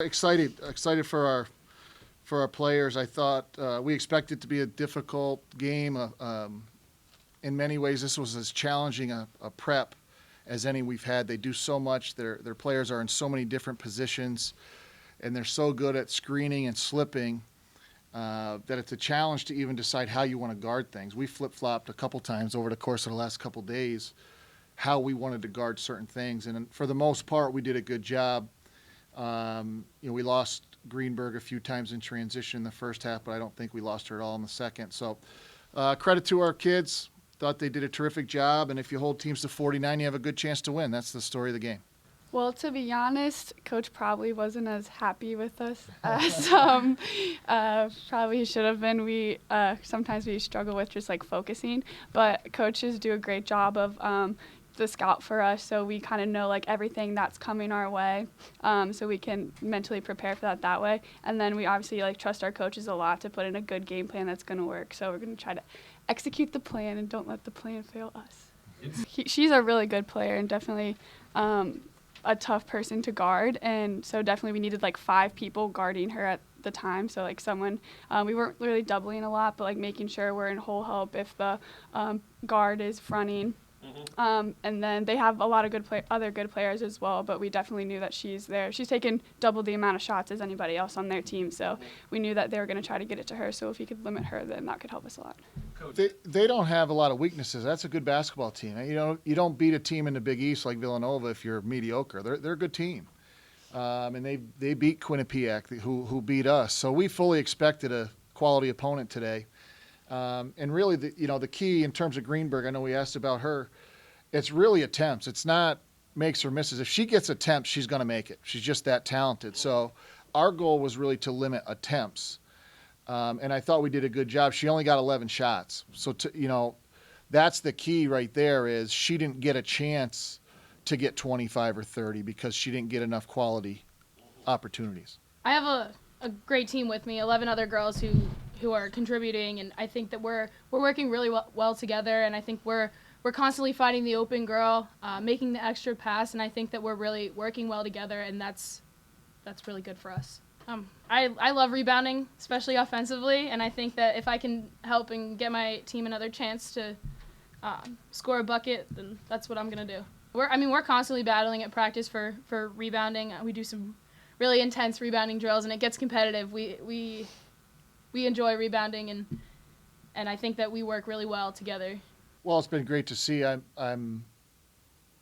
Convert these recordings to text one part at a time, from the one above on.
Excited for our players. I thought we expected it to be a difficult game. In many ways, this was as challenging a prep as any we've had. They do so much. Their players are in so many different positions, and they're so good at screening and slipping that it's a challenge to even decide how you want to guard things. We flip-flopped a couple times over the course of the last couple days how we wanted to guard certain things, and for the most part, we did a good job. We lost Greenberg a few times in transition in the first half, but I don't think we lost her at all in the second. So credit to our kids. Thought they did a terrific job, and if you hold teams to 49, you have a good chance to win. That's the story of the game. Well, to be honest, Coach probably wasn't as happy with us as probably should have been. We sometimes we struggle with just like focusing, but coaches do a great job of the scout for us, so we kind of know like everything that's coming our way, so we can mentally prepare for that way. And then we obviously like trust our coaches a lot to put in a good game plan that's going to work. So we're going to try to execute the plan and don't let the plan fail us. She's a really good player and definitely a tough person to guard, and so definitely we needed like 5 people guarding her at the time. So like someone, we weren't really doubling a lot, but like making sure we're in whole help if the guard is fronting. And then they have a lot of other good players as well, but we definitely knew that she's there. She's taken double the amount of shots as anybody else on their team, so we knew that they were going to try to get it to her. So if we could limit her, then that could help us a lot. They don't have a lot of weaknesses. That's a good basketball team. You don't beat a team in the Big East like Villanova if you're mediocre. They're a good team, and they beat Quinnipiac, who beat us. So we fully expected a quality opponent today. And really, the key in terms of Greenberg, I know we asked about her, it's really attempts. It's not makes or misses. If she gets attempts, she's going to make it. She's just that talented. So our goal was really to limit attempts. And I thought we did a good job. She only got 11 shots. So, that's the key right there is she didn't get a chance to get 25 or 30 because she didn't get enough quality opportunities. I have a great team with me, 11 other girls who are contributing, and I think that we're working really well together, and I think we're constantly finding the open girl, making the extra pass, and I think that we're really working well together, and that's really good for us. I love rebounding, especially offensively, and I think that if I can help and get my team another chance to score a bucket, then that's what I'm going to do. We're constantly battling at practice for rebounding. We do some really intense rebounding drills, and it gets competitive. We enjoy rebounding, and I think that we work really well together. Well, it's been great to see. I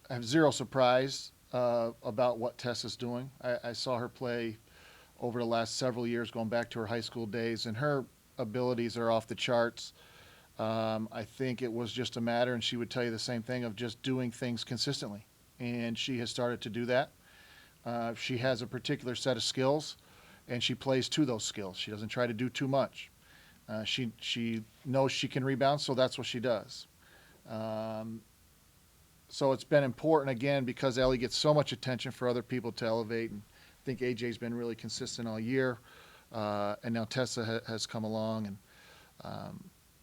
have zero surprise about what Tessa's doing. I saw her play over the last several years, going back to her high school days, and her abilities are off the charts. I think it was just a matter, and she would tell you the same thing, of just doing things consistently, and she has started to do that. She has a particular set of skills, and she plays to those skills. She doesn't try to do too much. She knows she can rebound, so that's what she does. So it's been important, again, because Ellie gets so much attention for other people to elevate, and I think AJ's been really consistent all year, and now Tessa has come along, and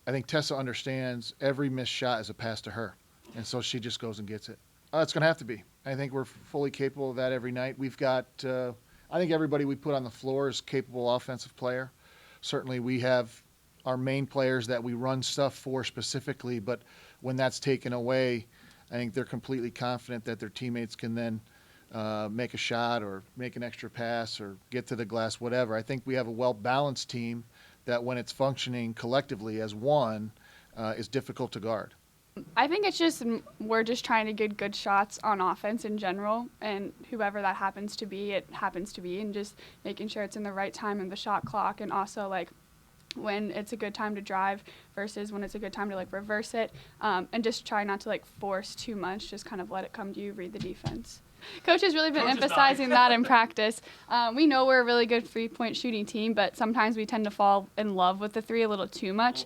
I think Tessa understands every missed shot is a pass to her, and so she just goes and gets it. It's going to have to be. I think we're fully capable of that every night. We've got, I think everybody we put on the floor is capable offensive player. Certainly we have our main players that we run stuff for specifically, but when that's taken away, I think they're completely confident that their teammates can then make a shot or make an extra pass or get to the glass, whatever. I think we have a well-balanced team that when it's functioning collectively as one is difficult to guard. I think it's just we're just trying to get good shots on offense in general, and whoever that happens to be, it happens to be, and just making sure it's in the right time in the shot clock, and also like when it's a good time to drive versus when it's a good time to like reverse it, and just try not to like force too much, just kind of let it come to you, read the defense. Coach has really been emphasizing that in practice. We know we're a really good three-point shooting team, but sometimes we tend to fall in love with the three a little too much.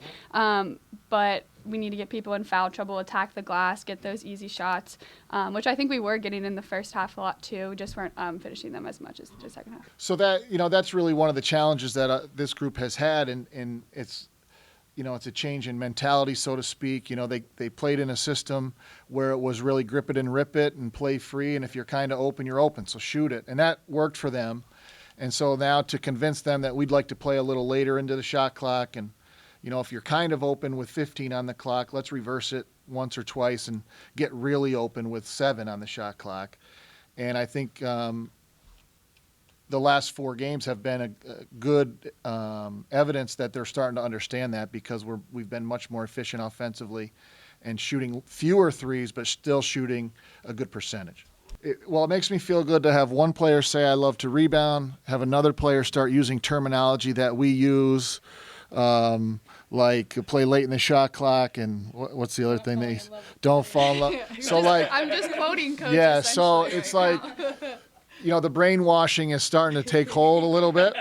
But we need to get people in foul trouble, attack the glass, get those easy shots, which I think we were getting in the first half a lot too. We just weren't finishing them as much as the second half. So that's really one of the challenges that this group has had, and it's it's a change in mentality, so to speak. They played in a system where it was really grip it and rip it and play free, and if you're kind of open, you're open, so shoot it. And that worked for them. And so now to convince them that we'd like to play a little later into the shot clock, and if you're kind of open with 15 on the clock, let's reverse it once or twice and get really open with 7 on the shot clock. And I think the last 4 games have been a good evidence that they're starting to understand that, because we've been much more efficient offensively and shooting fewer threes, but still shooting a good percentage. It makes me feel good to have one player say, I love to rebound, have another player start using terminology that we use, like play late in the shot clock, and what's the other thing? Don't fall in love. So like, I'm just quoting Coach. yeah, so essentially it's right like, the brainwashing is starting to take hold a little bit.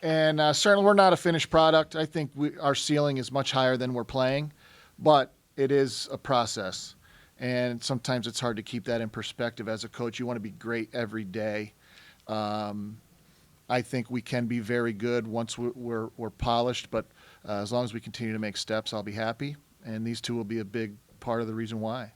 And certainly we're not a finished product. I think our ceiling is much higher than we're playing, but it is a process. And sometimes it's hard to keep that in perspective. As a coach, you want to be great every day. I think we can be very good once we're polished, but as long as we continue to make steps, I'll be happy. And these two will be a big part of the reason why.